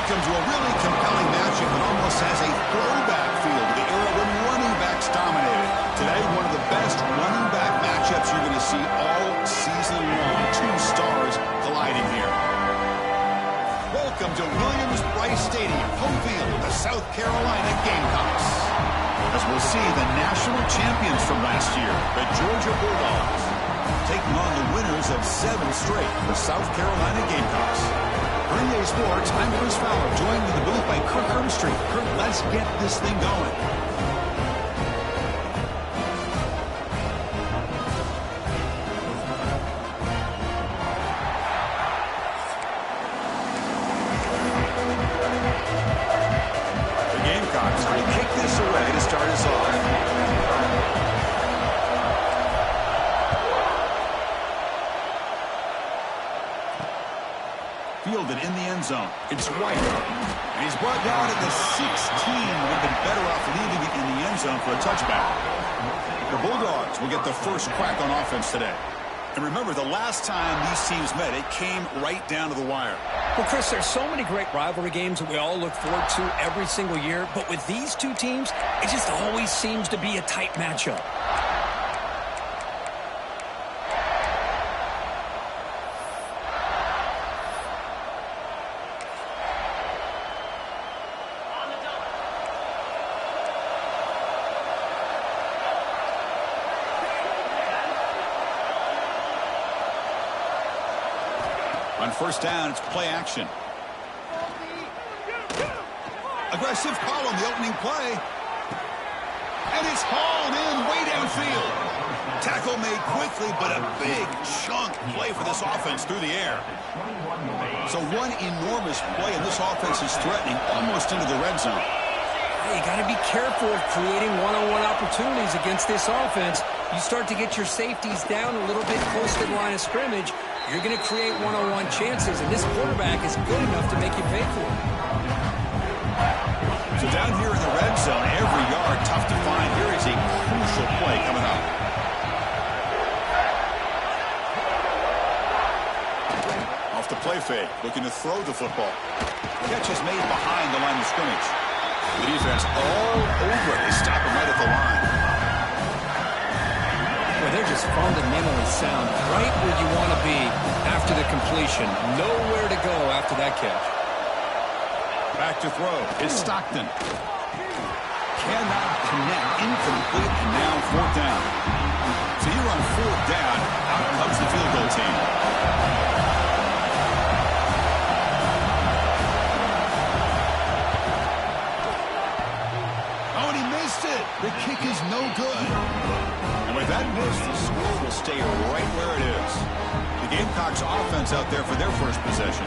Welcome to a really compelling matchup. It almost has a throwback feel to the era when running backs dominated. Today, one of the best running back matchups you're going to see all season long. Two stars colliding here. Welcome to Williams-Brice Stadium, home field of the South Carolina Gamecocks. As we'll see, the national champions from last year, the Georgia Bulldogs, taking on the winners of 7 straight, the South Carolina Gamecocks. For EA Sports, I'm Chris Fowler, joined in the booth by Kirk Hermstreet. Kirk, let's get this thing going. The Gamecocks are going to kick this away to start us off. Fielded in the end zone. It's White. And he's brought down at the 16. Would have been better off leaving it in the end zone for a touchback. The Bulldogs will get the first crack on offense today. And remember, the last time these teams met, it came right down to the wire. Well, Chris, there's so many great rivalry games that we all look forward to every single year. But with these two teams, it just always seems to be a tight matchup. On first down, it's play action. Aggressive call on the opening play. And it's hauled in way downfield. Tackle made quickly, but a big chunk play for this offense through the air. So one enormous play, and this offense is threatening almost into the red zone. You got to be careful of creating one-on-one opportunities against this offense. You start to get your safeties down a little bit close to the line of scrimmage, you're going to create one-on-one chances, and this quarterback is good enough to make you pay for it. So down here in the red zone, every yard tough to find. Here is a crucial play coming up. Off the play fake, looking to throw the football. Catch is made behind the line of scrimmage. The defense all over it. They stop him right at the line. Well, they're just fundamentally sound, right where you want to be after the completion. Nowhere to go after that catch. Back to throw. It's Stockton. Cannot connect. Incomplete. And now 4th down. So you're on 4th down. Out comes the field goal team. Oh, and he missed it. The kick is no good. And with that miss, the score will stay right where it is. The Gamecocks offense out there for their first possession.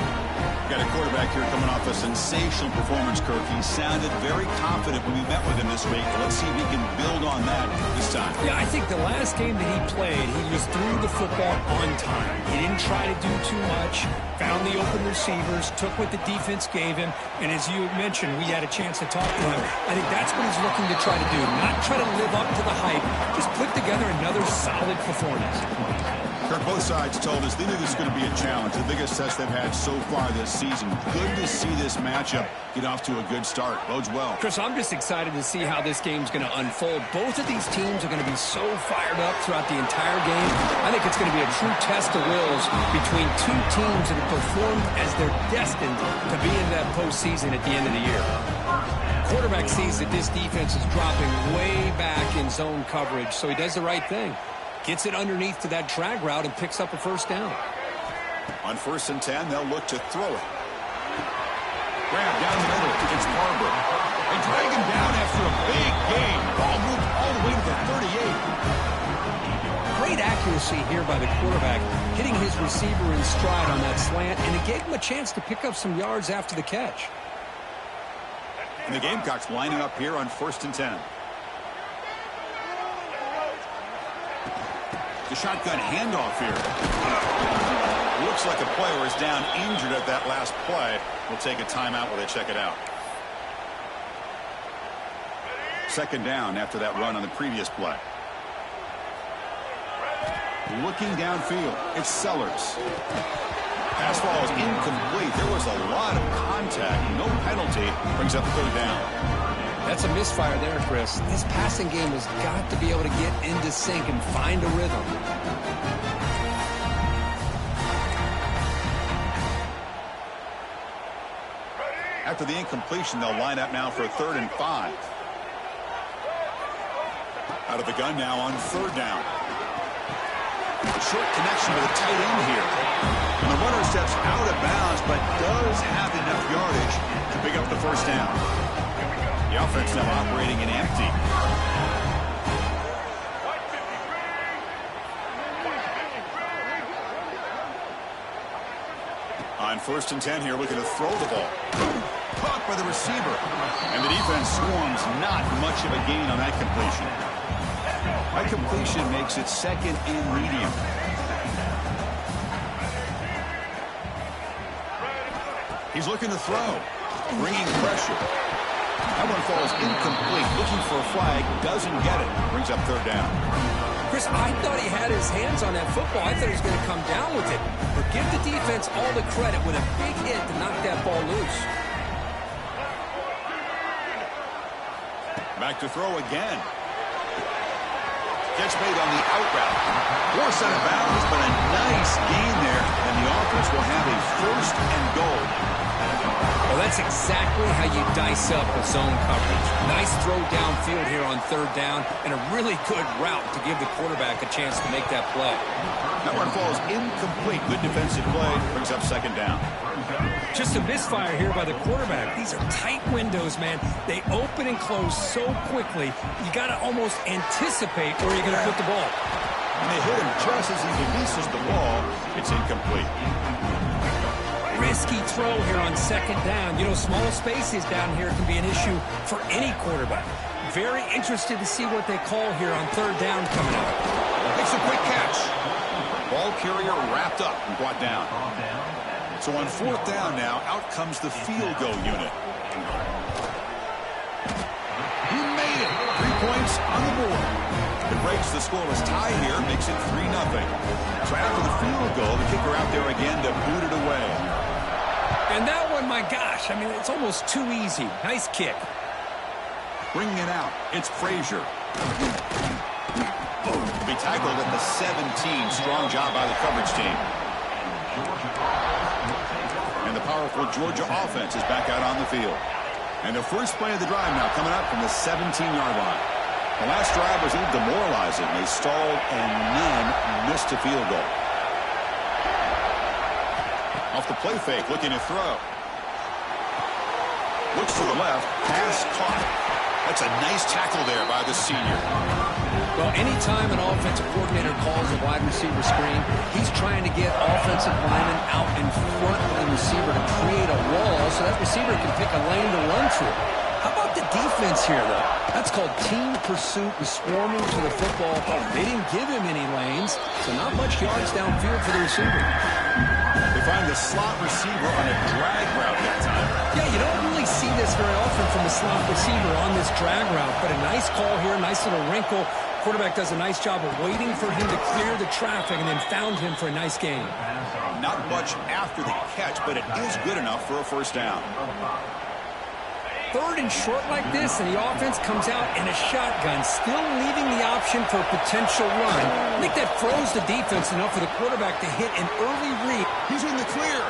Got a quarterback here coming off a sensational performance, Kirk. He sounded very confident when we met with him this week. Let's see if we can build on that this time. Yeah, I think the last game that he played, he just threw the football on time. He didn't try to do too much, found the open receivers, took what the defense gave him, and as you mentioned, we had a chance to talk to him. I think that's what he's looking to try to do, not try to live up to the hype, just put together another solid performance. Kirk, both sides told us they knew this was going to be a challenge, the biggest test they've had so far this season. Good to see this matchup get off to a good start. Bodes well. Chris, I'm just excited to see how this game's going to unfold. Both of these teams are going to be so fired up throughout the entire game. I think it's going to be a true test of wills between two teams that have performed as they're destined to be in that postseason at the end of the year. Quarterback sees that this defense is dropping way back in zone coverage, so he does the right thing. Gets it underneath to that drag route and picks up a first down. On 1st and 10, they'll look to throw it. Grab down the middle. It's Barber. They drag him down after a big gain. Ball moved all the way to the 38. Great accuracy here by the quarterback, hitting his receiver in stride on that slant, and it gave him a chance to pick up some yards after the catch. And the Gamecocks lining up here on 1st and 10. The shotgun handoff here. Looks like a player is down injured at that last play. We'll take a timeout while they check it out. 2nd down after that run on the previous play. Looking downfield. It's Sellers. Pass ball is incomplete. There was a lot of contact. No penalty. Brings up the third down. That's a misfire there, Chris. This passing game has got to be able to get into sync and find a rhythm. After the incompletion, they'll line up now for a 3rd and 5. Out of the gun now on 3rd down. Short connection with a tight end here. And the runner steps out of bounds, but does have enough yardage to pick up the 1st down. The offense now operating in empty. On 1st and 10 here, looking to throw the ball. Caught by the receiver. And the defense swarms. Not much of a gain on that completion. That completion makes it 2nd and medium. He's looking to throw. Bringing pressure. That one falls incomplete. Looking for a flag. Doesn't get it. Brings up 3rd down. Chris, I thought he had his hands on that football. I thought he was going to come down with it. But give the defense all the credit with a big hit to knock that ball loose. Back to throw again. Catch made on the out route. Forced out of bounds, but a nice gain there. And the offense will have a 1st and goal. Well, that's exactly how you dice up a zone coverage. Nice throw downfield here on 3rd down, and a really good route to give the quarterback a chance to make that play. That one falls incomplete. Good defensive play. Brings up 2nd down. Just a misfire here by the quarterback. These are tight windows, man. They open and close so quickly, you got to almost anticipate where you're going to put the ball. And they hit him just as he releases the ball. It's incomplete. Risky throw here on 2nd down. You know, small spaces down here can be an issue for any quarterback. Very interested to see what they call here on 3rd down coming up. Makes a quick catch. Ball carrier wrapped up and brought down. So on 4th down now, out comes the field goal unit. He made it. 3 points on the board. It breaks the scoreless tie here, makes it 3-0. So after the field goal, the kicker out there again to boot it away. And that one, my gosh, I mean, it's almost too easy. Nice kick. Bringing it out, it's Frazier. Be tackled at the 17. Strong job by the coverage team. And the powerful Georgia offense is back out on the field. And the first play of the drive now coming up from the 17-yard line. The last drive was a little demoralizing. They stalled and none missed a field goal. Off the play fake, looking to throw. Looks to the left, pass caught. That's a nice tackle there by the senior. Well, anytime an offensive coordinator calls a wide receiver screen, he's trying to get offensive linemen out in front of the receiver to create a wall so that receiver can pick a lane to run through. How about the defense here, though? That's called team pursuit and swarming to the football. They didn't give him any lanes, so not much yards downfield for the receiver. They find the slot receiver on a drag route that time. Yeah, you don't really see this very often from the slot receiver on this drag route, but a nice call here, nice little wrinkle. Quarterback does a nice job of waiting for him to clear the traffic and then found him for a nice gain. Not much after the catch, but it is good enough for a 1st down. 3rd and short like this, and the offense comes out in a shotgun, still leaving the option for a potential run. I think that froze the defense enough for the quarterback to hit an early read. He's in the clear.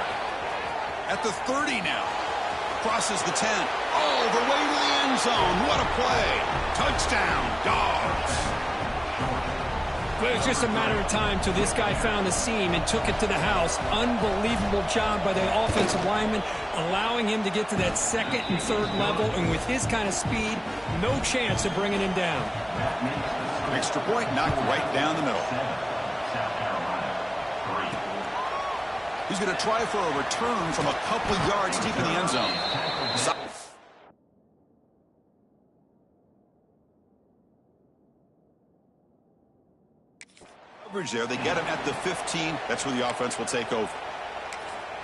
At the 30 now. Crosses the 10. All the way to the end zone. What a play. Touchdown, Dogs. But it was just a matter of time till this guy found the seam and took it to the house. Unbelievable job by the offensive lineman, allowing him to get to that 2nd and 3rd level. And with his kind of speed, no chance of bringing him down. Extra point knocked right down the middle. He's going to try for a return from a couple yards deep in the end zone. Coverage there. They get him at the 15. That's where the offense will take over.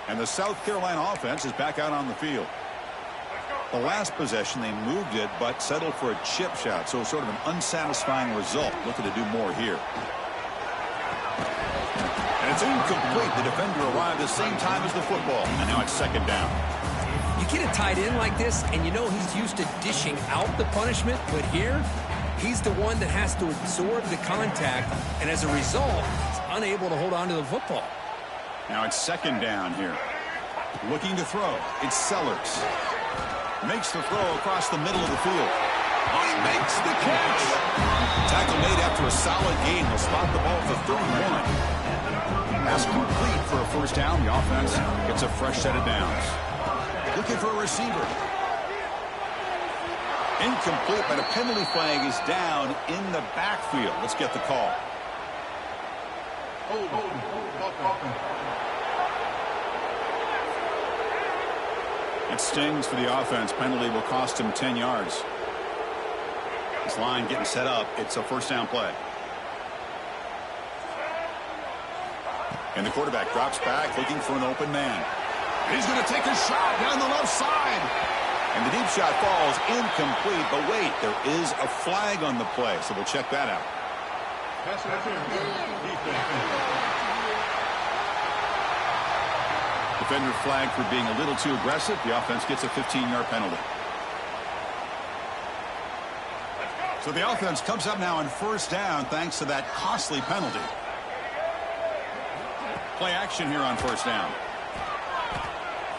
And the South Carolina offense is back out on the field. The last possession, they moved it, but settled for a chip shot. So sort of an unsatisfying result. Looking to do more here. And It's incomplete. The defender arrived the same time as the football. And now it's second down. You get a tight end like this, and you know he's used to dishing out the punishment, but here, he's the one that has to absorb the contact, and as a result, he's unable to hold on to the football. Now it's second down here. Looking to throw. It's Sellers. Makes the throw across the middle of the field. Oh, he makes the catch. Tackle made after a solid gain. Will spot the ball for 31. Pass complete for a first down. The offense gets a fresh set of downs. Looking for a receiver. Incomplete, but a penalty flag is down in the backfield. Let's get the call. It stings for the offense. Penalty will cost him 10 yards. This line getting set up. It's a first down play. And the quarterback drops back looking for an open man. He's going to take a shot down the left side. And the deep shot falls incomplete. But wait, there is a flag on the play. So we'll check that out. Defender flagged for being a little too aggressive. The offense gets a 15-yard penalty. So the offense comes up now on first down thanks to that costly penalty. Play action here on first down.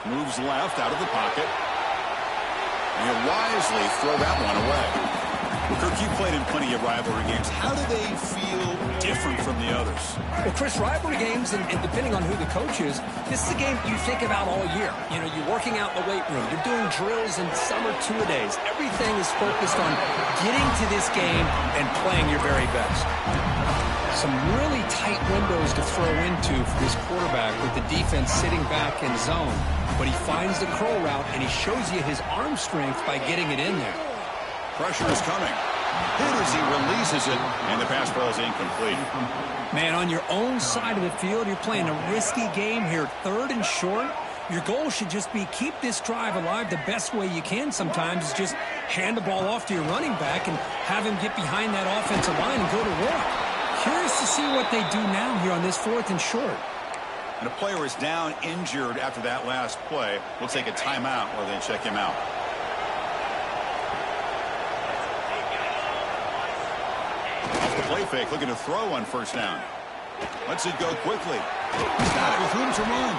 Moves left out of the pocket. And he'll wisely throw that one away. Well, Kirk, you played in plenty of rivalry games. How do they feel different from the others? Well, Chris, rivalry games, and depending on who the coach is, this is a game you think about all year. You know, you're working out in the weight room. You're doing drills and summer two-a-days. Everything is focused on getting to this game and playing your very best. Some really tight windows to throw into for this quarterback with the defense sitting back in zone. But he finds the curl route, and he shows you his arm strength by getting it in there. Pressure is coming. Hit as he releases it, and the pass ball is incomplete. Man, on your own side of the field, you're playing a risky game here. Third and short. Your goal should just be keep this drive alive the best way you can sometimes is just hand the ball off to your running back and have him get behind that offensive line and go to work. Curious to see what they do now here on this fourth and short. And a player is down injured after that last play. We'll take a timeout while they check him out. Off the play fake, looking to throw on first down. Lets it go quickly. He's got it with room to run.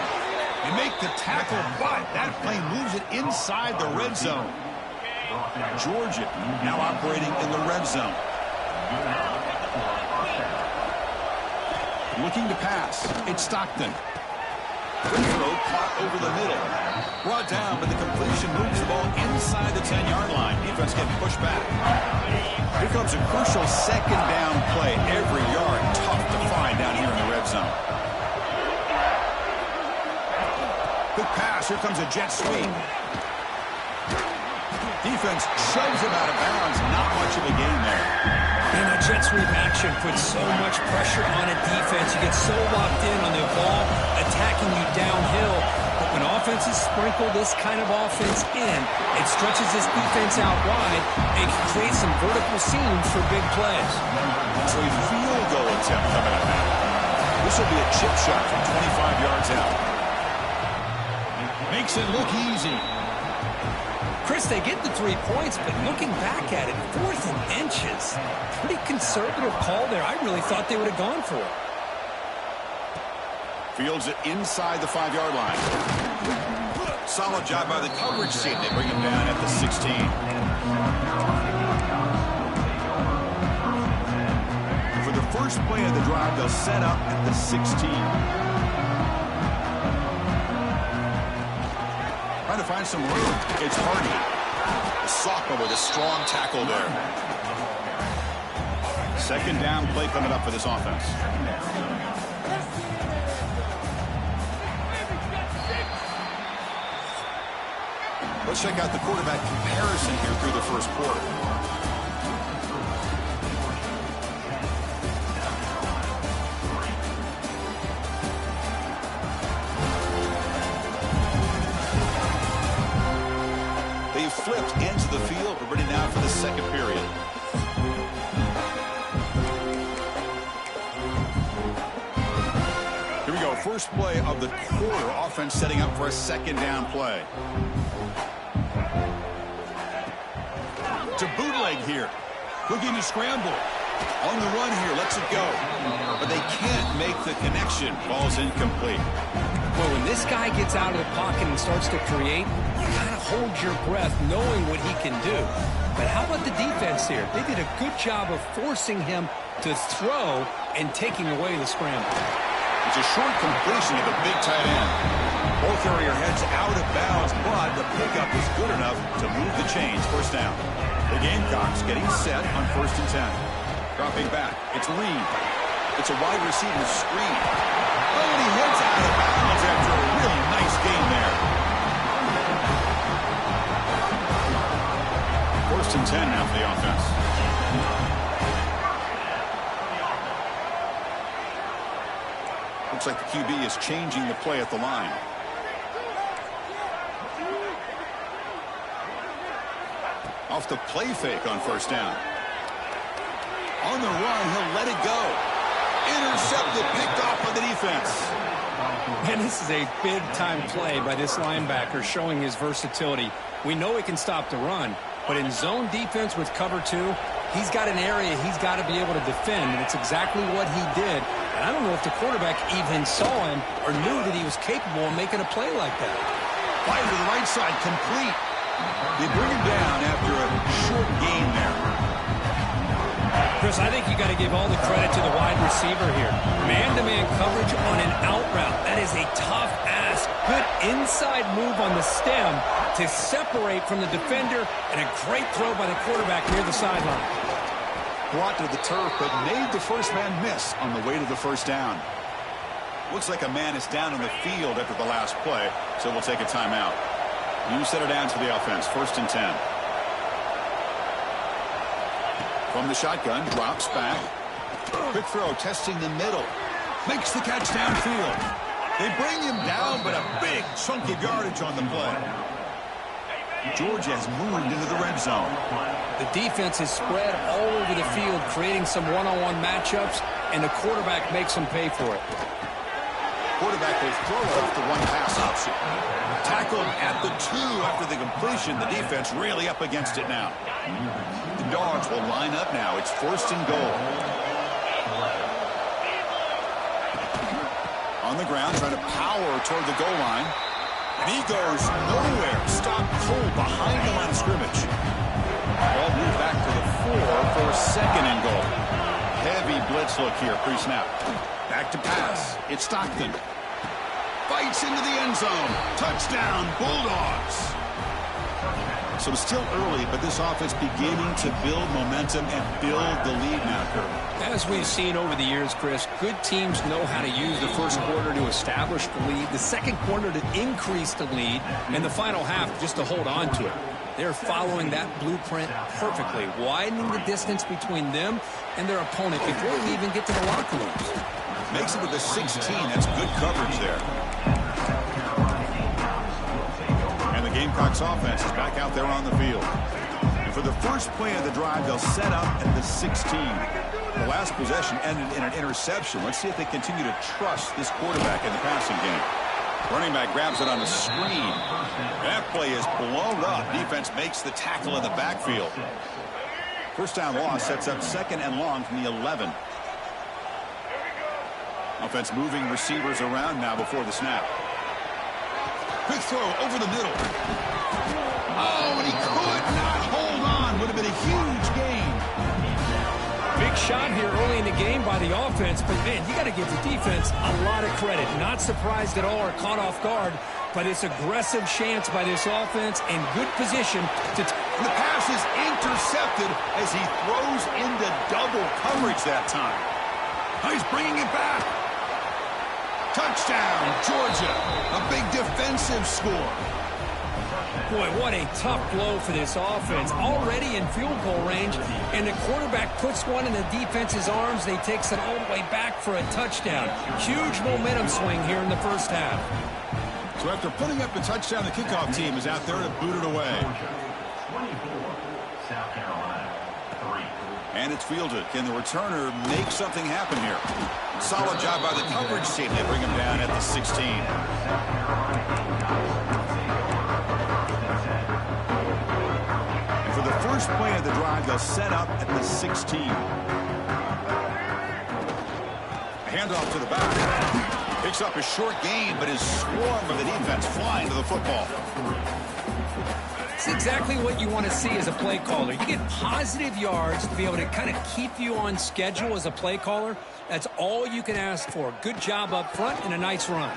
They make the tackle, but that play moves it inside the red zone. Georgia now operating in the red zone. Looking to pass. It's Stockton. Good throw caught over the middle. Brought down, but the completion moves the ball inside the 10-yard line. Defense getting pushed back. Here comes a crucial second down play. Every yard tough to find down here in the red zone. Good pass. Here comes a jet sweep. Defense shoves him out of bounds. Not much of a gain there. And that jet sweep action puts so much pressure on a defense. You get so locked in on the ball attacking you downhill. But when offenses sprinkle this kind of offense in, it stretches this defense out wide and can create some vertical seams for big plays. So a field goal attempt coming up now. This will be a chip shot from 25 yards out. Makes it look easy. Chris, they get the 3 points, but looking back at it, 4th and inches. Pretty conservative call there. I really thought they would have gone for it. Fields it inside the 5-yard line. Solid job by the coverage team. They bring him down at the 16. For the first play of the drive, they'll set up at the 16. Trying to find some room. It's Hardy. The sophomore with a strong tackle there. Second down play coming up for this offense. Let's check out the quarterback comparison here through the first quarter. They've flipped into the field. We're ready now for the second period. Here we first play of the quarter. Offense setting up for a second down play. To bootleg here. Looking to scramble. On the run here, lets it go. But they can't make the connection. Ball's incomplete. Well, when this guy gets out of the pocket and starts to create, you kind of hold your breath knowing what he can do. But how about the defense here? They did a good job of forcing him to throw and taking away the scramble. It's a short completion of the big tight end. Ball carrier heads out of bounds, but the pickup is good enough to move the chains. First down. The Gamecocks getting set on 1st and 10. Dropping back. It's Reed. It's a wide receiver screen. Oh, and he heads out of bounds after a really nice gain there. 1st and 10 now for the offense. Looks like the QB is changing the play at the line. Off the play fake on 1st down. On the run, he'll let it go. Intercepted, picked off by the defense. And this is a big-time play by this linebacker, showing his versatility. We know he can stop the run, but in zone defense with cover 2, he's got an area he's got to be able to defend, and it's exactly what he did. And I don't know if the quarterback even saw him or knew that he was capable of making a play like that. Fire to the right side, complete. They bring him down after a short gain there. Chris, I think you got to give all the credit to the wide receiver here. Man-to-man coverage on an out route. That is a tough ask. Good inside move on the stem to separate from the defender, and a great throw by the quarterback near the sideline. Brought to the turf, but made the first man miss on the way to the first down. Looks like a man is down on the field after the last play, so we'll take a timeout. New set of downs for the offense, 1st and 10. From the shotgun, drops back. Quick throw, testing the middle. Makes the catch downfield. They bring him down, but a big chunk of yardage on the play. Georgia has moved into the red zone. The defense is spread all over the field, creating some one-on-one matchups, and the quarterback makes them pay for it. Quarterback will throw off the one-pass option. Tackled at the 2 after the completion. The defense really up against it now. The Dogs will line up now. It's 1st and goal. On the ground, trying to power toward the goal line. And he goes nowhere. Stopped cold behind the line of scrimmage. Ball moved back to the 4 for 2nd and goal. Heavy blitz look here pre-snap. Back to pass. It's Stockton. Fights into the end zone. Touchdown, Bulldogs. So it's still early, but this offense beginning to build momentum and build the lead now, Kurt. As we've seen over the years, Chris, good teams know how to use the first quarter to establish the lead, the second quarter to increase the lead, and the final half just to hold on to it. They're following that blueprint perfectly, widening the distance between them and their opponent before we even get to the locker rooms. Makes it to the 16. That's good coverage there. And the Gamecocks offense is back out there on the field. And for the first play of the drive, they'll set up at the 16. The last possession ended in an interception. Let's see if they continue to trust this quarterback in the passing game. Running back grabs it on the screen. That play is blown up. Defense makes the tackle in the backfield. First down loss sets up 2nd and long from the 11. Offense moving receivers around now before the snap. Quick throw over the middle. Oh, and he could not hold on. Would have been a huge gain. Big shot here early in the game by the offense, but man, you got to give the defense a lot of credit. Not surprised at all or caught off guard, but it's aggressive chance by this offense and good position to... The pass is intercepted as he throws into double coverage that time. Oh, he's bringing it back. Touchdown, Georgia. A big defensive score. Boy, what a tough blow for this offense. Already in field goal range, and the quarterback puts one in the defense's arms. They takes it all the way back for a touchdown. Huge momentum swing here in the first half. So after putting up the touchdown, the kickoff team is out there to boot it away. And it's fielded. Can the returner make something happen here? Solid job by the coverage team. They bring him down at the 16. And for the first play of the drive, they'll set up at the 16. A handoff to the back. Picks up a short gain, but his swarm of the defense flying to the football. It's exactly what you want to see as a play caller. You get positive yards to be able to kind of keep you on schedule as a play caller. That's all you can ask for. Good job up front and a nice run.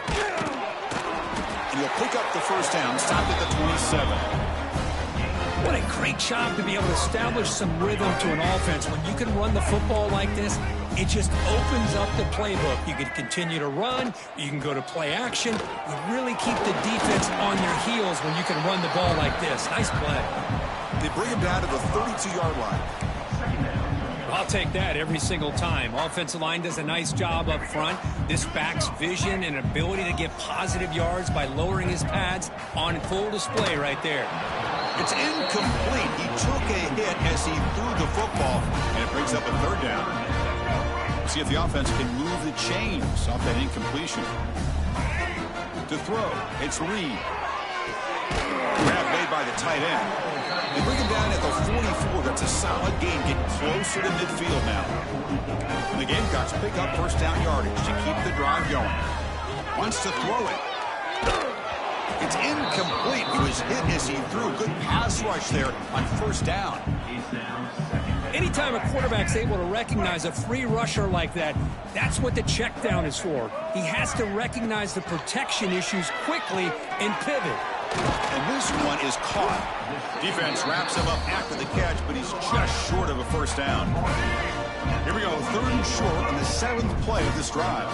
And he'll pick up the first down, stopped at the 27. What a great job to be able to establish some rhythm to an offense. When you can run the football like this, it just opens up the playbook. You can continue to run. You can go to play action. You really keep the defense on your heels when you can run the ball like this. Nice play. They bring him down to the 32-yard line. I'll take that every single time. Offensive line does a nice job up front. This back's vision and ability to get positive yards by lowering his pads on full display right there. It's incomplete. He took a hit as he threw the football, and it brings up a third down. See if the offense can move the chains off that incompletion. To throw, it's Reed. Grab made by the tight end. They bring him down at the 44. That's a solid gain, getting closer to midfield now. And the Gamecocks pick up first down yardage to keep the drive going. Wants to throw it. It's incomplete. He was hit as he threw. Good pass rush there on first down. Anytime a quarterback's able to recognize a free rusher like that, that's what the check down is for. He has to recognize the protection issues quickly and pivot. And this one is caught. Defense wraps him up after the catch, but he's just short of a first down. Here we go, third and short on the 7th play of this drive.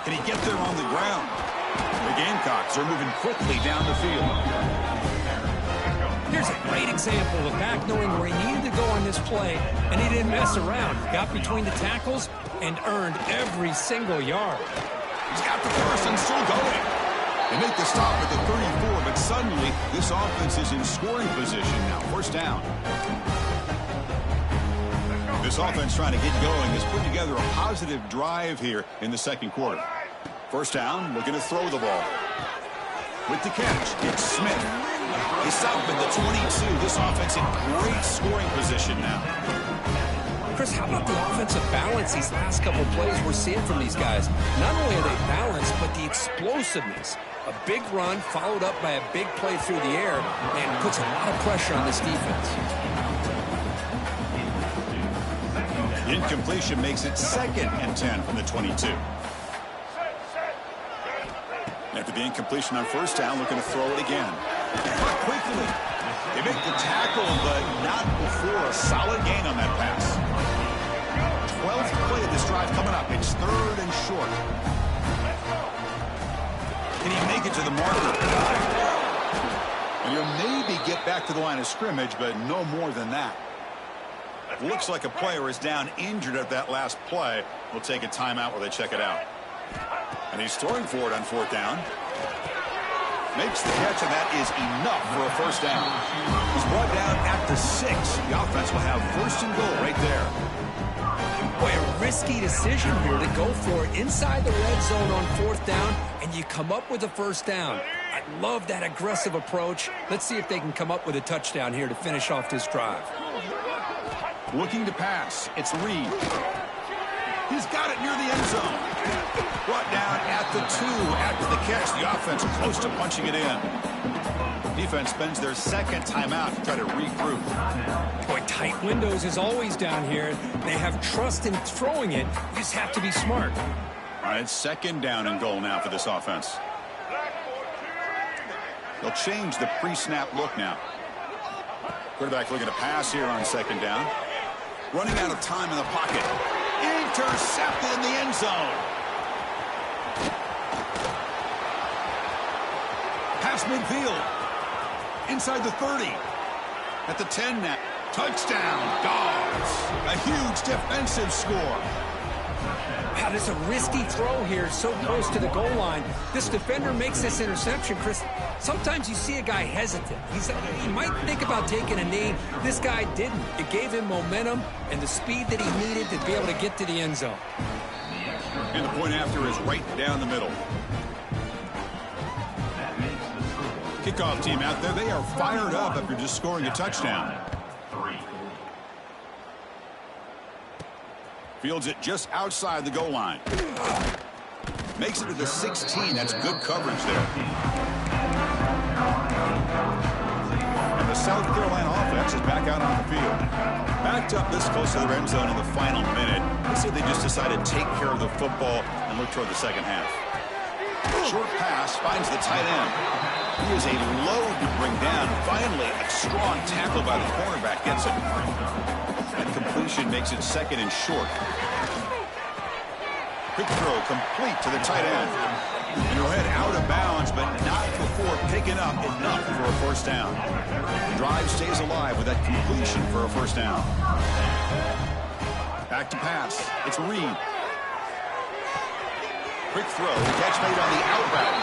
Can he get there on the ground? The Gamecocks are moving quickly down the field. Here's a great example of back knowing where he needed to go on this play, and he didn't mess around. He got between the tackles and earned every single yard. He's got the first and still going. They make the stop at the 34, but suddenly this offense is in scoring position now. First down. This offense trying to get going has put together a positive drive here in the second quarter. First down, looking to throw the ball. With the catch, it's Smith. He's stopped at the 22. This offense in great scoring position now. Chris, how about the offensive balance these last couple of plays we're seeing from these guys? Not only are they balanced, but the explosiveness. A big run followed up by a big play through the air and puts a lot of pressure on this defense. Incompletion makes it 2nd and 10 from the 22. After the incompletion on first down, looking to throw it again. But quickly. They make the tackle, but not before a solid gain on that pass. 12th play of this drive coming up. It's 3rd and short. Can he make it to the marker? And he'll maybe get back to the line of scrimmage, but no more than that. Looks like a player is down injured at that last play. We'll take a timeout while they check it out. And he's throwing for it on 4th down. Makes the catch, and that is enough for a first down. He's brought down at the 6. The offense will have 1st and goal right there. Boy, a risky decision here to go for it inside the red zone on 4th down, and you come up with a first down. I love that aggressive approach. Let's see if they can come up with a touchdown here to finish off this drive. Looking to pass. It's Reed. He's got it near the end zone. Brought down at the 2 after the catch. The offense close to punching it in. Defense spends their 2nd timeout to try to regroup. Boy, tight windows is always down here. They have trust in throwing it. You just have to be smart. All right, 2nd down and goal now for this offense. They'll change the pre-snap look now. Quarterback looking to pass here on 2nd down. Running out of time in the pocket. Intercepted in the end zone. Pass midfield. Inside the 30. At the 10 now. Touchdown, Dogs. A huge defensive score. Wow, this is a risky throw here, so close to the goal line. This defender makes this interception, Chris. Sometimes you see a guy hesitant. He might think about taking a knee. This guy didn't. It gave him momentum and the speed that he needed to be able to get to the end zone. And the point after is right down the middle. Kickoff team out there, they are fired up after just scoring a touchdown. Fields it just outside the goal line. Makes it to the 16. That's good coverage there. And the South Carolina offense is back out on the field. Backed up this close to the end zone in the final minute. Let's say they just decided to take care of the football and look toward the second half. Short pass finds the tight end. He is a load to bring down. Finally, a strong tackle by the cornerback gets it. And completion makes it second and short. Quick throw complete to the tight end. And he'll head out of bounds, but not before picking up enough for a first down. The drive stays alive with that completion for a first down. Back to pass. It's Reed. Quick throw. Catch made on the out route.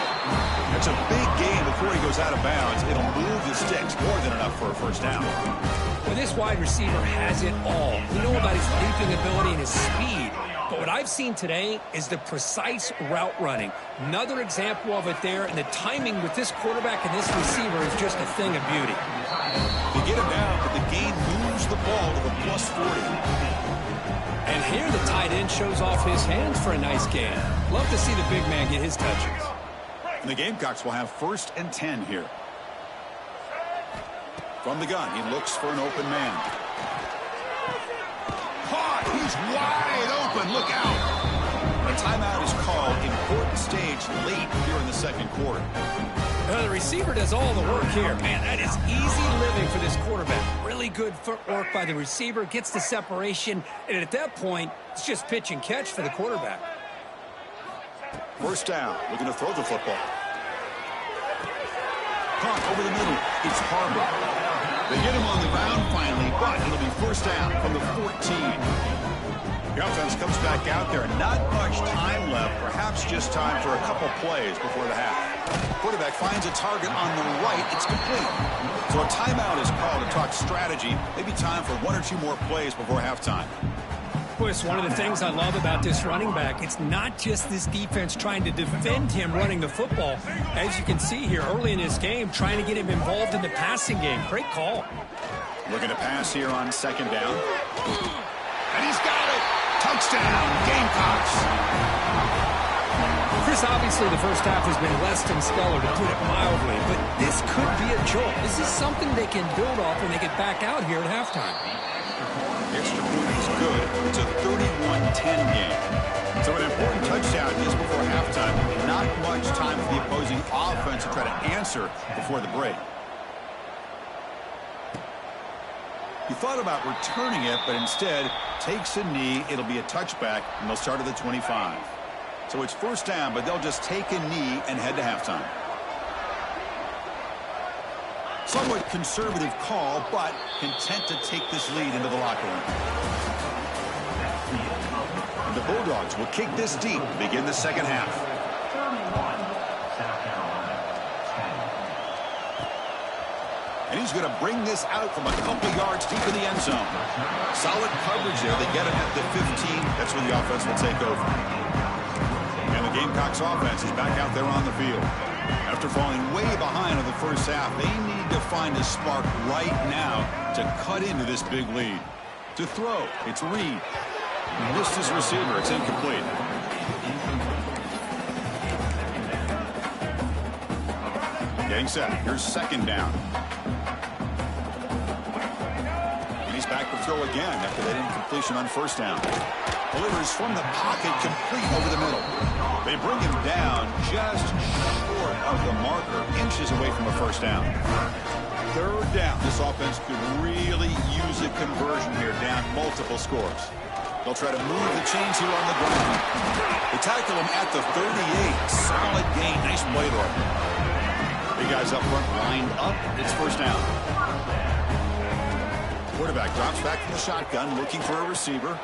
That's a big gain before he goes out of bounds. It'll move the sticks more than enough for a first down. Well, this wide receiver has it all. We know about his leaping ability and his speed. But what I've seen today is the precise route running. Another example of it there, and the timing with this quarterback and this receiver is just a thing of beauty. They get him down, but the gain moves the ball to the plus 40. And here the tight end shows off his hands for a nice gain. Love to see the big man get his touches. And the Gamecocks will have 1st and 10 here. From the gun, he looks for an open man. Caught! He's wide open! Look out! A timeout is called. Important stage late here in the second quarter. The receiver does all the work here. Man, that is easy living for this quarterback. Really good footwork by the receiver. Gets the separation. And at that point, it's just pitch and catch for the quarterback. First down. Looking to throw the football. Caught over the middle. It's Harbor. They get him on the ground finally, but it'll be first down from the 14. The offense comes back out there. Not much time left. Perhaps just time for a couple plays before the half. Quarterback finds a target on the right. It's complete. So a timeout is called to talk strategy. Maybe time for 1 or 2 more plays before halftime. Well, it's one of the things I love about this running back. It's not just this defense trying to defend him running the football. As you can see here early in this game, trying to get him involved in the passing game. Great call. Looking to pass here on second down. And he's got it. Touchdown, Gamecocks. Chris, obviously the first half has been less than stellar, to put it mildly, but this could be a jolt. This is something they can build off when they get back out here at halftime. Extra point is good. It's a 31-10 game. So an important touchdown just before halftime. Not much time for the opposing offense to try to answer before the break. He thought about returning it, but instead takes a knee. It'll be a touchback, and they'll start at the 25. So it's first down, but they'll just take a knee and head to halftime. Somewhat conservative call, but content to take this lead into the locker room. And the Bulldogs will kick this deep to begin the second half. And he's going to bring this out from a couple yards deep in the end zone. Solid coverage there. They get him at the 15. That's when the offense will take over. And the Gamecocks offense is back out there on the field. After falling way behind in the first half, they need to find a spark right now to cut into this big lead. To throw, it's Reed. Missed his receiver. It's incomplete. Getting set. Here's second down. And he's back to throw again after that incompletion on first down. Delivers from the pocket, complete over the middle. They bring him down just short of the marker, inches away from a first down. Third down. This offense could really use a conversion here, down multiple scores. They'll try to move the chains here on the ground. They tackle him at the 38. Solid gain. Nice play there. Big guys up front lined up. It's first down. Quarterback drops back from the shotgun, looking for a receiver.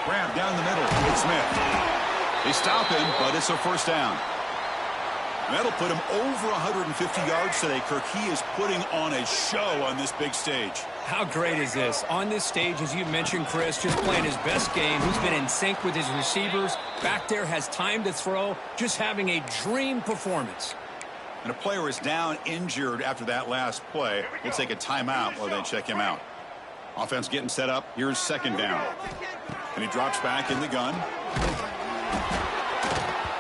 Grab down the middle. It's Smith. They stop him, but it's a first down. That'll put him over 150 yards today, Kirk. He is putting on a show on this big stage. How great is this? On this stage, as you mentioned, Chris, just playing his best game. He's been in sync with his receivers. Back there, has time to throw. Just having a dream performance. And a player is down injured after that last play. We'll take a timeout while they check him out. Offense getting set up. Here's second down. And he drops back in the gun.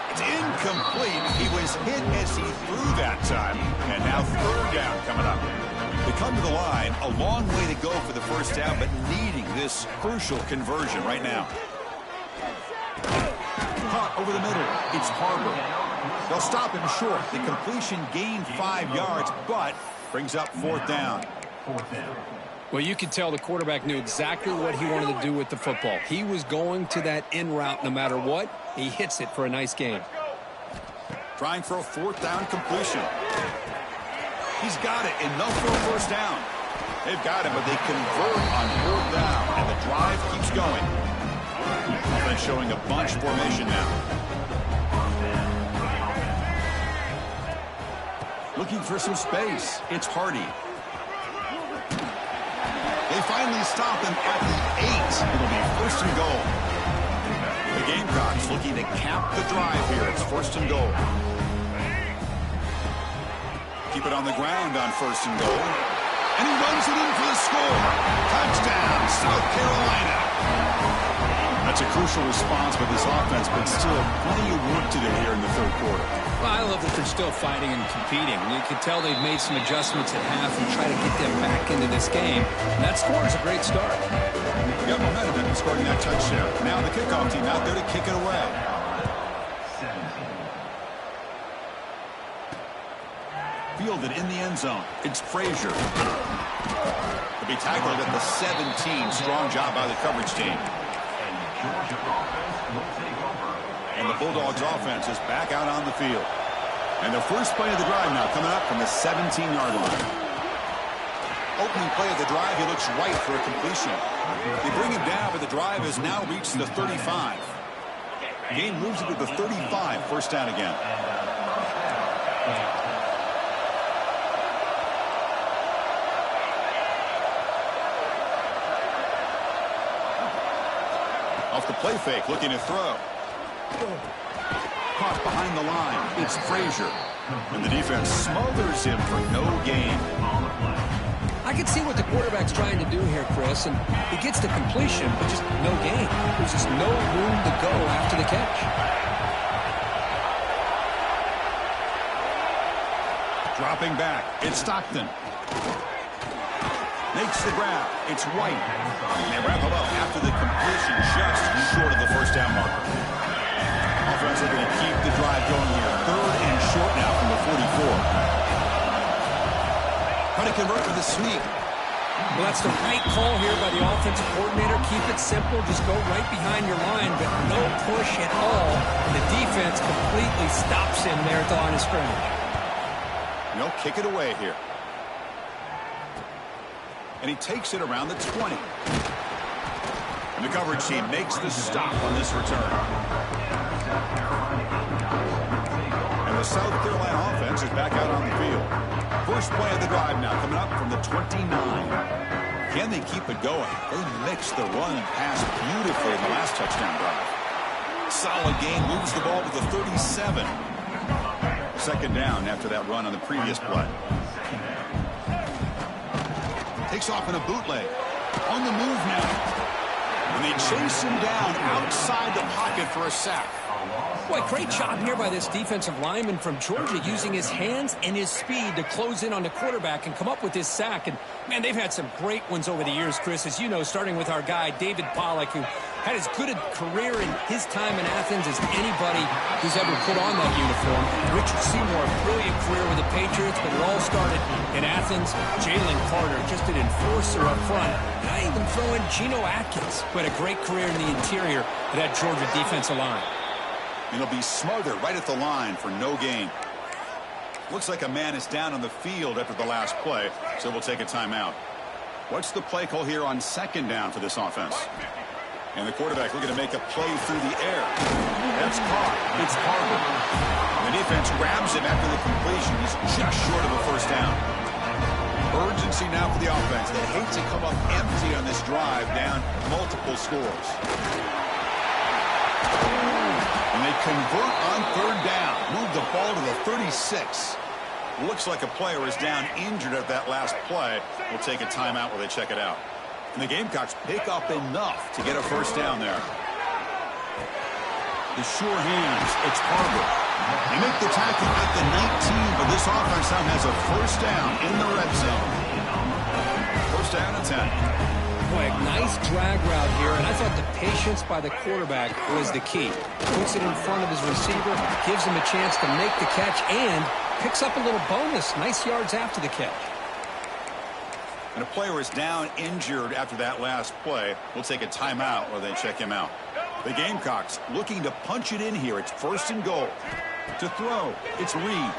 It's incomplete. He was hit as he threw that time. And now third down coming up. They come to the line. A long way to go for the first down, but needing this crucial conversion right now. Caught over the middle. It's Harbor. They'll stop him short. The completion gained 5 yards, but brings up fourth down. Well, you could tell the quarterback knew exactly what he wanted to do with the football. He was going to that in route no matter what. He hits it for a nice gain. Trying for a fourth down completion. He's got it. Enough for a first down. They've got it, but they convert on fourth down, and the drive keeps going. Offense showing a bunch formation now. Looking for some space. It's Hardy. They finally stop him at the 8. It'll be first and goal. The Gamecocks looking to cap the drive here. It's first and goal. Keep it on the ground on first and goal. And he runs it in for the score. Touchdown, South Carolina. That's a crucial response by this offense, but still plenty of work to do here in the third quarter. Well, I love that they're still fighting and competing. You can tell they've made some adjustments at half and try to get them back into this game. And that score is a great start. We got momentum after scoring that touchdown. Now the kickoff team out there to kick it away. Fielded in the end zone. It's Frazier. He'll be tackled at the 17. Strong job by the coverage team. And the Bulldogs offense is back out on the field. And the first play of the drive now coming up from the 17-yard line. Opening play of the drive, he looks right for a completion. They bring him down, but the drive has now reached the 35. Game moves it to the 35, first down again. Off the play fake, looking to throw. Caught behind the line. It's Frazier. And the defense smothers him for no gain. I can see what the quarterback's trying to do here, Chris, and he gets the completion, but just no gain. There's just no room to go after the catch. Dropping back. It's Stockton. Makes the grab. It's White. And they wrap it up after the completion, just short of the first down marker. Offense looking to keep the drive going here. Third and short now from the 44. Trying to convert with a sweep. Well, that's the right call here by the offensive coordinator. Keep it simple. Just go right behind your line, but no push at all. And the defense completely stops him there at the line of scrimmage. No, kick it away here. And he takes it around the 20. And the coverage team makes the stop on this return. And the South Carolina offense is back out on the field. First play of the drive now coming up from the 29. Can they keep it going? They mixed the run pass beautifully in the last touchdown drive. Solid gain, moves the ball to the 37. Second down after that run on the previous play. Takes off in a bootleg. On the move now. And they chase him down outside the pocket for a sack. Boy, great job here by this defensive lineman from Georgia, using his hands and his speed to close in on the quarterback and come up with this sack. And, man, they've had some great ones over the years, Chris, as you know, starting with our guy, David Pollack, who had as good a career in his time in Athens as anybody who's ever put on that uniform. Richard Seymour, brilliant career with the Patriots, but it all started in Athens. Jalen Carter, just an enforcer up front. And I even throw in Geno Atkins, who had a great career in the interior of that Georgia defensive line. It'll be smothered right at the line for no gain. Looks like a man is down on the field after the last play, so we'll take a timeout. What's the play call here on second down for this offense? And the quarterback looking to make a play through the air. That's caught. It's Harvard. The defense grabs him after the completion. He's just short of a first down. Urgency now for the offense. They hate to come up empty on this drive, down multiple scores. And they convert on third down. Move the ball to the 36. Looks like a player is down injured at that last play. We'll take a timeout while they check it out. And the Gamecocks pick up enough to get a first down there. The sure hands, it's Harvard. They make the tackle at the 19, but this offense now has a first down in the red zone. First down and 10. Boy, a nice drag route here, and I thought the patience by the quarterback was the key. Puts it in front of his receiver, gives him a chance to make the catch, and picks up a little bonus. Nice yards after the catch. And a player is down injured after that last play. We'll take a timeout while they check him out. The Gamecocks looking to punch it in here. It's first and goal. To throw, it's Reed.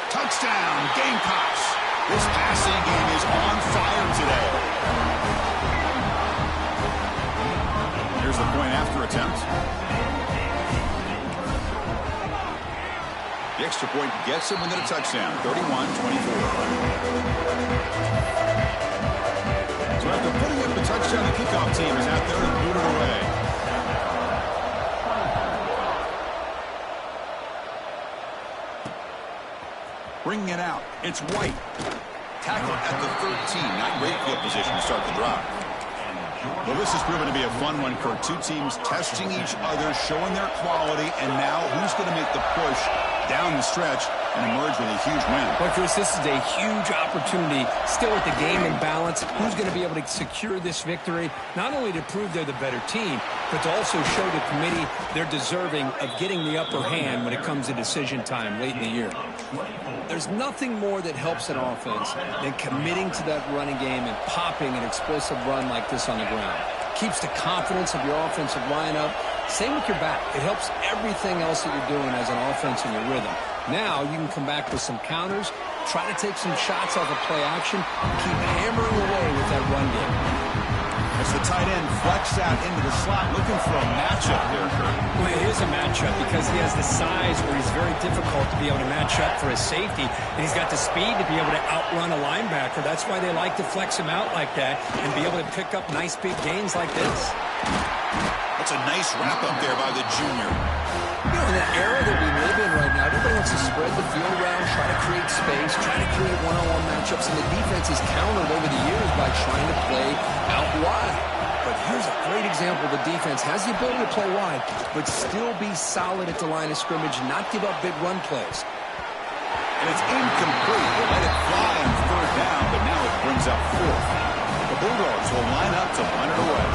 Touchdown, Gamecocks. This passing game is on fire today. Here's the point after attempt. The extra point gets him within a touchdown, 31-24. So after putting up the touchdown, the kickoff team is out there to boot it away. Bringing it out, it's White. Tackled at the 13. Not great field position to start the drive. Well, this has proven to be a fun one, Kurt. Two teams testing each other, showing their quality, and now who's going to make the push down the stretch and emerge with a huge win. But Chris, this is a huge opportunity. Still with the game in balance, who's going to be able to secure this victory, not only to prove they're the better team, but to also show the committee they're deserving of getting the upper hand when it comes to decision time late in the year. There's nothing more that helps an offense than committing to that running game and popping an explosive run like this on the ground. Keeps the confidence of your offensive lineup. Same with your back. It helps everything else that you're doing as an offense in your rhythm. Now you can come back with some counters, try to take some shots off of play action, and keep hammering away with that run game. As the tight end flexed out into the slot, looking for a matchup there, Kurt. Well, it is a matchup because he has the size where he's very difficult to be able to match up for his safety, and he's got the speed to be able to outrun a linebacker. That's why they like to flex him out like that and be able to pick up nice big gains like this. That's a nice wrap up there by the junior. You know, in the era that we live in right now, everybody wants to spread the field around, try to create space, try to create one-on-one matchups, and the defense is countered over the years by trying to play out wide. But here's a great example. The defense has the ability to play wide, but still be solid at the line of scrimmage, not give up big run plays. And it's incomplete. They let it fly on third down, but now it brings up fourth. The Bulldogs will line up to punt it away.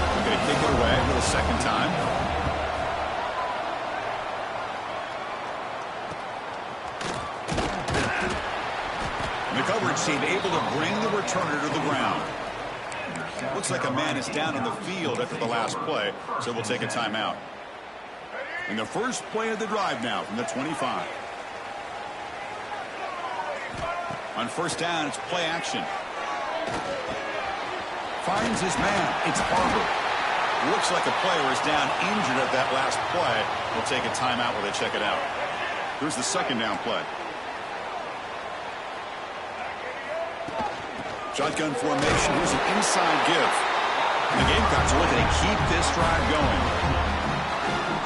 They're going to kick it away for the second time. And the coverage team able to bring the returner to the ground. Looks like a man is down on the field after the last play, so we'll take a timeout. And the first play of the drive now from the 25. On first down, it's play action. Finds his man. It's Harvard. Looks like a player is down injured at that last play. We'll take a timeout while they check it out. Here's the second down play. Shotgun formation. Here's an inside give. And the Gamecocks are looking to keep this drive going.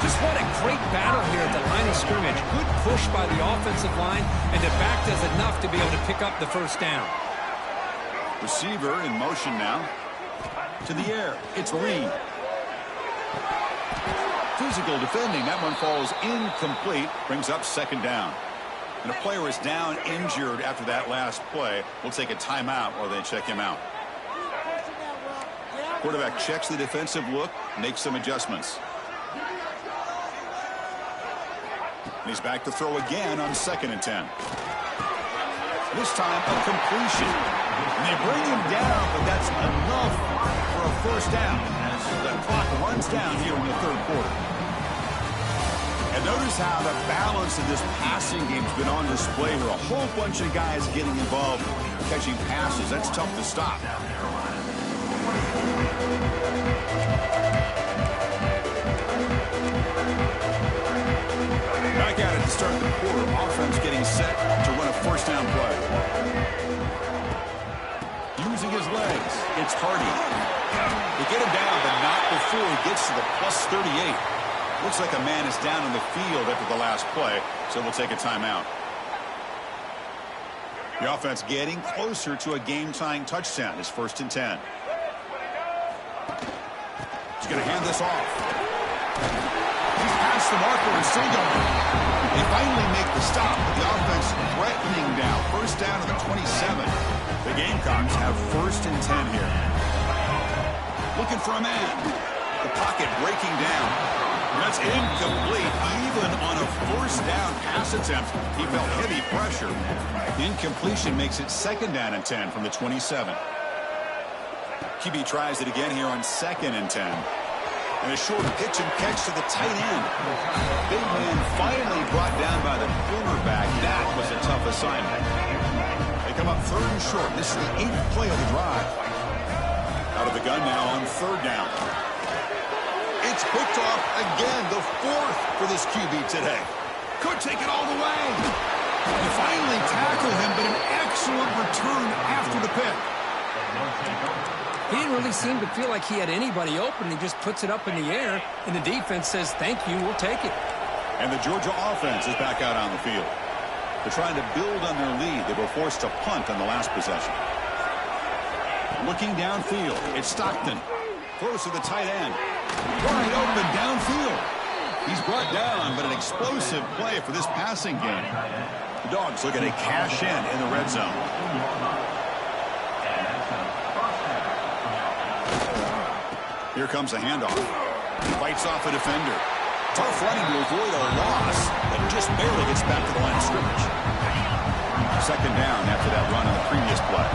Just what a great battle here at the line of scrimmage. Good push by the offensive line, and the back does enough to be able to pick up the first down. Receiver in motion now. To the air. It's Reed. Physical defending. That one falls incomplete. Brings up second down. And a player is down injured after that last play. We'll take a timeout while they check him out. Quarterback checks the defensive look, makes some adjustments. And he's back to throw again on 2nd and 10. This time a completion. And they bring him down, but that's enough for a first down as the clock runs down here in the third quarter. And notice how the balance of this passing game has been on display here. A whole bunch of guys getting involved catching passes. That's tough to stop. Back at it to start the quarter. Offense getting set to run a first down play. Using his legs, it's Hardy. They get him down, but not before he gets to the plus 38. Looks like a man is down in the field after the last play, so we'll take a timeout. The offense getting closer to a game-tying touchdown. It's 1st and 10. He's going to hand this off. He's past the marker and still going. They finally make the stop, but the offense threatening now. First down to the 27. The Gamecocks have 1st and 10 here. Looking for a man. The pocket breaking down. That's incomplete. Even on a first down pass attempt, he felt heavy pressure. Incompletion makes it 2nd down and 10 from the 27. QB tries it again here on 2nd and 10. And a short pitch and catch to the tight end. Big man finally brought down by the cornerback. That was a tough assignment. They come up 3rd and short. This is the 8th play of the drive. Out of the gun now on 3rd down. It's picked off again, the 4th for this QB today. Could take it all the way. They finally tackle him, but an excellent return after the pick. He didn't really seem to feel like he had anybody open. He just puts it up in the air, and the defense says, thank you, we'll take it. And the Georgia offense is back out on the field. They're trying to build on their lead. They were forced to punt on the last possession. Looking downfield, it's Stockton. Throws to the tight end. Wide open downfield. He's brought down, but an explosive play for this passing game. The Dogs looking to cash in the red zone. Here comes a handoff. Fights off a defender. Tough running to avoid a loss, but just barely gets back to the line of scrimmage. 2nd down after that run on the previous play.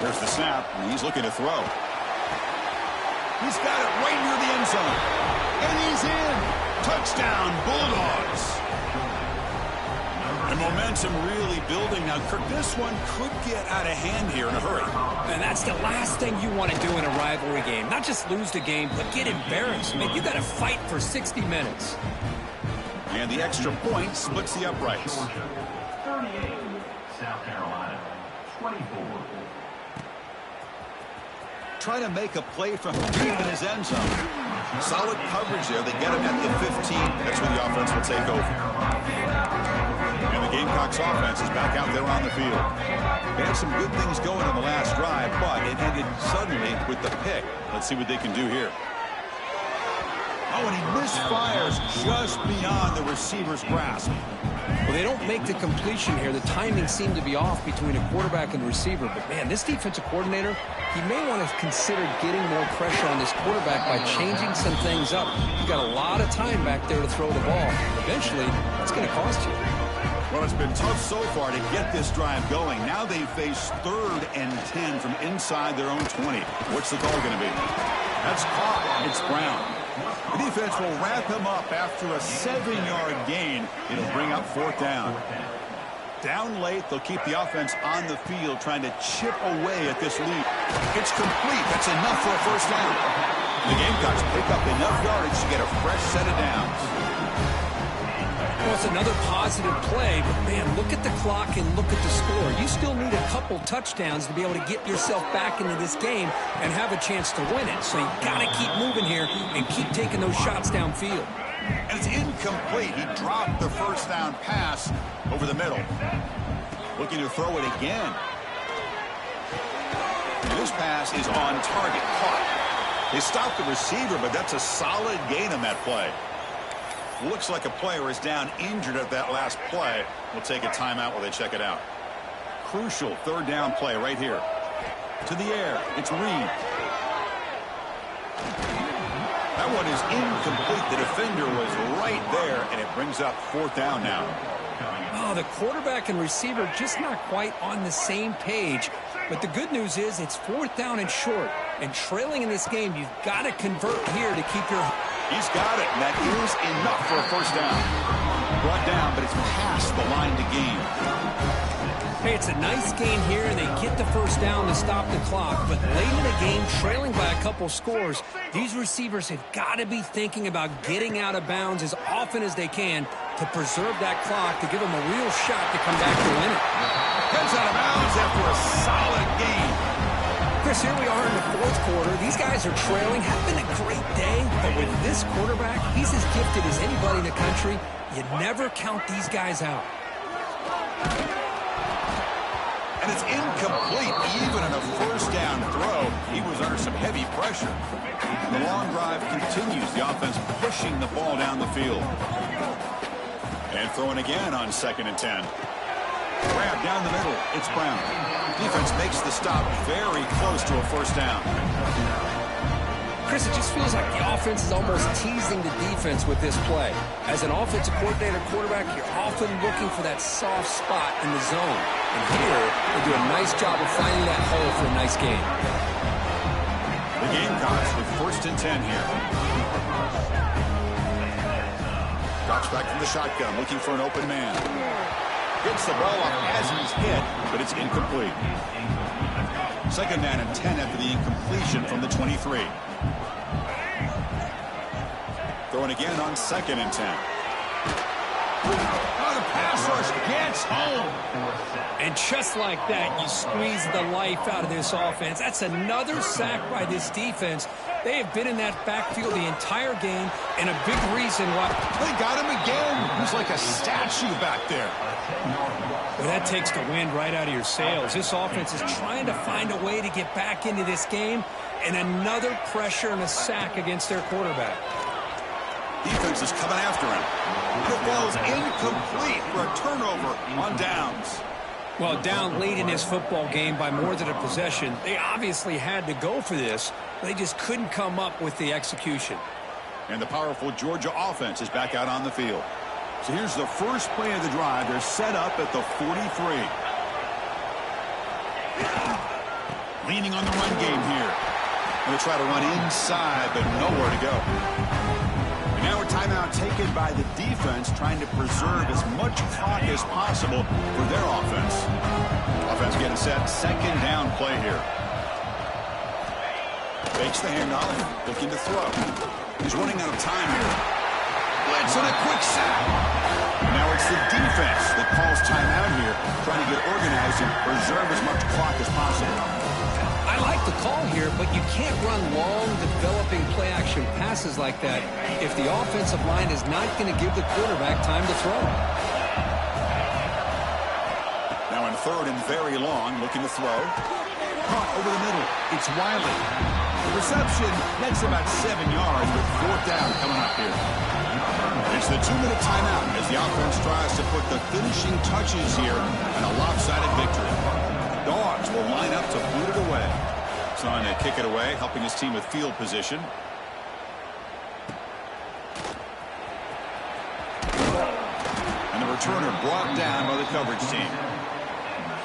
There's the snap, and he's looking to throw. He's got it right near the end zone. And he's in. Touchdown, Bulldogs. And momentum really building. Now, Kirk, this one could get out of hand here in a hurry. And that's the last thing you want to do in a rivalry game. Not just lose the game, but get embarrassed. Man, you got to fight for 60 minutes. And the extra point splits the uprights. 38, South Carolina, 24. Try to make a play from deep in his end zone. Solid coverage there. They get him at the 15. That's when the offense will take over. And the Gamecocks offense is back out there on the field. They had some good things going in the last drive, but it ended suddenly with the pick. Let's see what they can do here. Oh, and he misfires just beyond the receiver's grasp. Well, they don't make the completion here. The timing seemed to be off between a quarterback and receiver. But, man, this defensive coordinator, he may want to consider getting more pressure on this quarterback by changing some things up. You got a lot of time back there to throw the ball. Eventually, that's going to cost you. Well, it's been tough so far to get this drive going. Now they face 3rd and 10 from inside their own 20. What's the call going to be? That's caught. It's Brown. The defense will wrap him up after a 7-yard gain. It'll bring up 4th down. Down late, they'll keep the offense on the field trying to chip away at this lead. It's complete. That's enough for a first down. The Gamecocks pick up enough yardage to get a fresh set of downs. Well, it's another positive play, but, man, look at the clock and look at the score. You still need a couple touchdowns to be able to get yourself back into this game and have a chance to win it. So you got to keep moving here and keep taking those shots downfield. And it's incomplete. He dropped the first down pass over the middle. Looking to throw it again. And this pass is on target. Caught. They stopped the receiver, but that's a solid gain on that play. Looks like a player is down injured at that last play. We'll take a timeout while they check it out. Crucial 3rd down play right here. To the air. It's Reed. That one is incomplete. The defender was right there, and it brings up 4th down now. Oh, the quarterback and receiver just not quite on the same page. But the good news is it's 4th down and short. And trailing in this game, you've got to convert here to keep your... He's got it, and that is enough for a first down. Brought down, but it's past the line to gain. Hey, it's a nice gain here, and they get the first down to stop the clock. But late in the game, trailing by a couple scores, these receivers have got to be thinking about getting out of bounds as often as they can to preserve that clock, to give them a real shot to come back to win it. Heads out of bounds after a solid gain. Chris, here we are in the fourth quarter. These guys are trailing. Having a great day, but with this quarterback, he's as gifted as anybody in the country. You never count these guys out. And it's incomplete, even on a first down throw. He was under some heavy pressure. And the long drive continues. The offense pushing the ball down the field. And throwing again on 2nd and 10. Grab down the middle. It's Brown. Defense makes the stop very close to a first down. Chris, it just feels like the offense is almost teasing the defense with this play. As an offensive coordinator quarterback, you're often looking for that soft spot in the zone. And here, they do a nice job of finding that hole for a nice gain. The Gamecocks with 1st and 10 here. Drops back from the shotgun, looking for an open man. Gets the ball up as he's hit, but it's incomplete. 2nd down and 10 after the incompletion from the 23. Throwing again on 2nd and 10. Oh, the pass rush gets home. And just like that, you squeeze the life out of this offense. That's another sack by this defense. They have been in that backfield the entire game, and a big reason why. They got him again. He's like a statue back there. Well, that takes the wind right out of your sails. This offense is trying to find a way to get back into this game, and another pressure and a sack against their quarterback. Defense is coming after him. The ball's incomplete for a turnover on downs. Well, down late in this football game by more than a possession, they obviously had to go for this. They just couldn't come up with the execution. And the powerful Georgia offense is back out on the field. So here's the first play of the drive. They're set up at the 43. Leaning on the run game here. Going to try to run inside, but nowhere to go. And now a timeout taken by the defense, trying to preserve as much clock as possible for their offense. Offense getting set. 2nd down play here. Fakes the handoff, looking to throw. He's running out of time here. Blitz and a quick sack. Now it's the defense that calls timeout here, trying to get organized and preserve as much clock as possible. I like the call here, but you can't run long, developing play-action passes like that if the offensive line is not going to give the quarterback time to throw. Now in 3rd and very long, looking to throw. Caught over the middle. It's Wiley. The reception, that's about 7 yards, but 4th down coming up here. It's the 2-minute timeout as the offense tries to put the finishing touches here on a lopsided victory. Dogs will line up to boot it away. Trying to kick it away, helping his team with field position. And the returner brought down by the coverage team.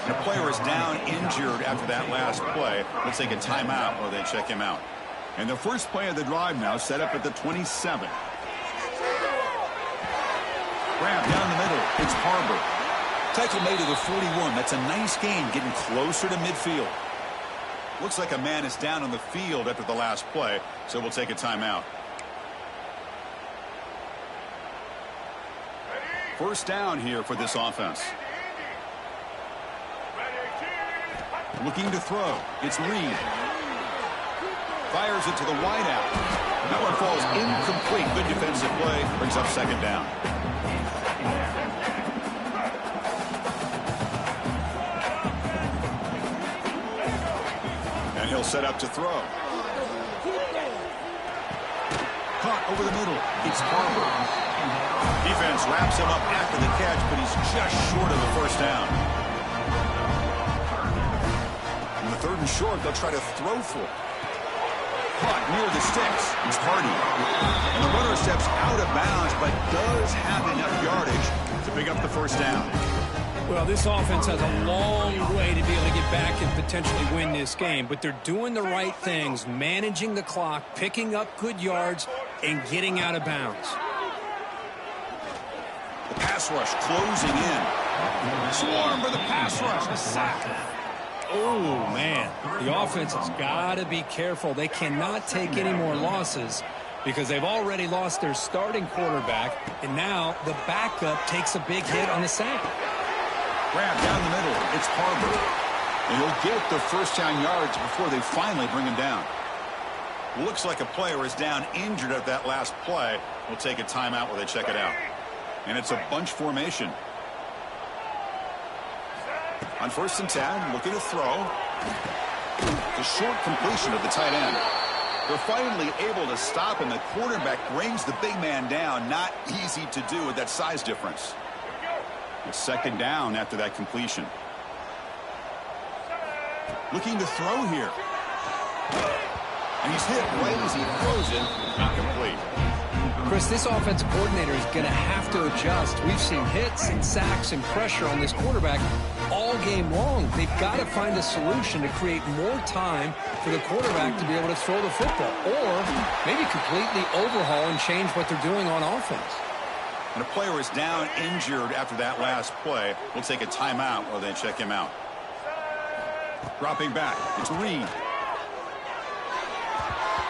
And a player is down injured after that last play. Let's take a timeout while they check him out. And the first play of the drive now set up at the 27. Grab down the middle. It's Harbor. Tackle made to the 41. That's a nice gain, getting closer to midfield. Looks like a man is down on the field after the last play, so we'll take a timeout. First down here for this offense. Looking to throw. It's Reed. Fires it to the wideout. That one falls incomplete. Good defensive play. Brings up 2nd down. And he'll set up to throw. Caught over the middle. It's Harbor. Defense wraps him up after the catch, but he's just short of the first down. On the 3rd and short, they'll try to throw for it. Caught near the sticks. It's Hardy. And the runner steps out of bounds, but does have enough yardage to pick up the first down. Well, this offense has a long way to be able to get back and potentially win this game, but they're doing the right things, managing the clock, picking up good yards, and getting out of bounds. The pass rush closing in. Swarm for the pass rush. A sack. Oh, man. The offense has got to be careful. They cannot take any more losses because they've already lost their starting quarterback, and now the backup takes a big hit on the sack. Grab down the middle. It's Harbor. And he'll get the first down yards before they finally bring him down. Looks like a player is down injured at that last play. We'll take a timeout while they check it out. And it's a bunch formation. On 1st and 10, looking to throw. The short completion of the tight end. They're finally able to stop him. The quarterback brings the big man down. Not easy to do with that size difference. It's 2nd down after that completion. Looking to throw here. And he's hit right as he throws it. Not complete. Chris, this offensive coordinator is going to have to adjust. We've seen hits and sacks and pressure on this quarterback all game long. They've got to find a solution to create more time for the quarterback to be able to throw the football, or maybe completely overhaul and change what they're doing on offense. And a player is down injured after that last play. We'll take a timeout while they check him out. Dropping back. It's Reed.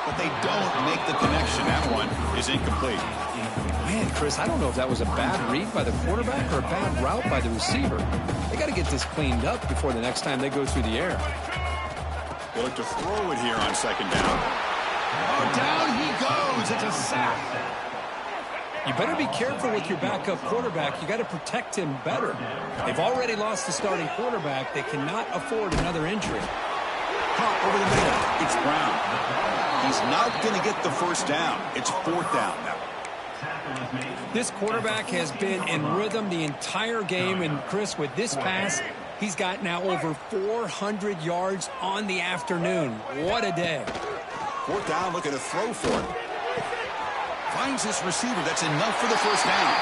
But they don't make the connection. That one is incomplete. Man, Chris, I don't know if that was a bad read by the quarterback or a bad route by the receiver. They got to get this cleaned up before the next time they go through the air. They look to throw it here on 2nd down. Oh, down he goes. It's a sack. You better be careful with your backup quarterback. You got to protect him better. They've already lost the starting quarterback. They cannot afford another injury. Caught over the middle. It's Brown. He's not going to get the first down. It's 4th down. This quarterback has been in rhythm the entire game, and Chris, with this pass, he's got now over 400 yards on the afternoon. What a day. 4th down, looking to throw for it. Finds his receiver. That's enough for the first down.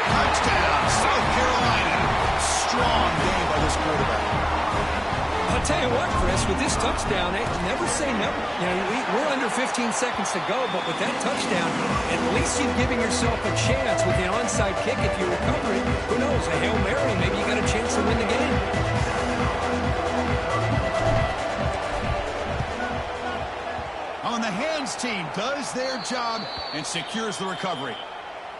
Touchdown, South Carolina. Strong game by this quarterback. I'll tell you what, Chris, with this touchdown, never say never. You know, we're under 15 seconds to go, but with that touchdown, at least you're giving yourself a chance with the onside kick. If you recover it, who knows, a Hail Mary, maybe you got a chance to win the game. On the hands team does their job and secures the recovery.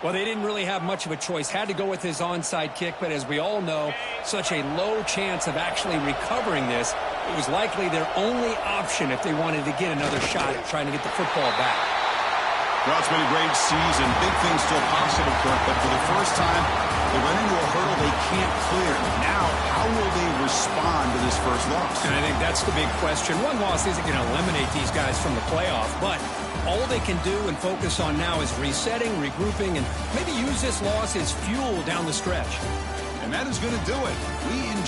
Well, they didn't really have much of a choice. Had to go with his onside kick, but as we all know, such a low chance of actually recovering this. It was likely their only option if they wanted to get another shot at trying to get the football back. Well, it's been a great season. Big things still possible, Kirk, but for the first time, they run into a hurdle they can't clear. Now, how will they respond to this first loss? And I think that's the big question. One loss isn't going to eliminate these guys from the playoff, but all they can do and focus on now is resetting, regrouping, and maybe use this loss as fuel down the stretch. And that is going to do it. We enjoy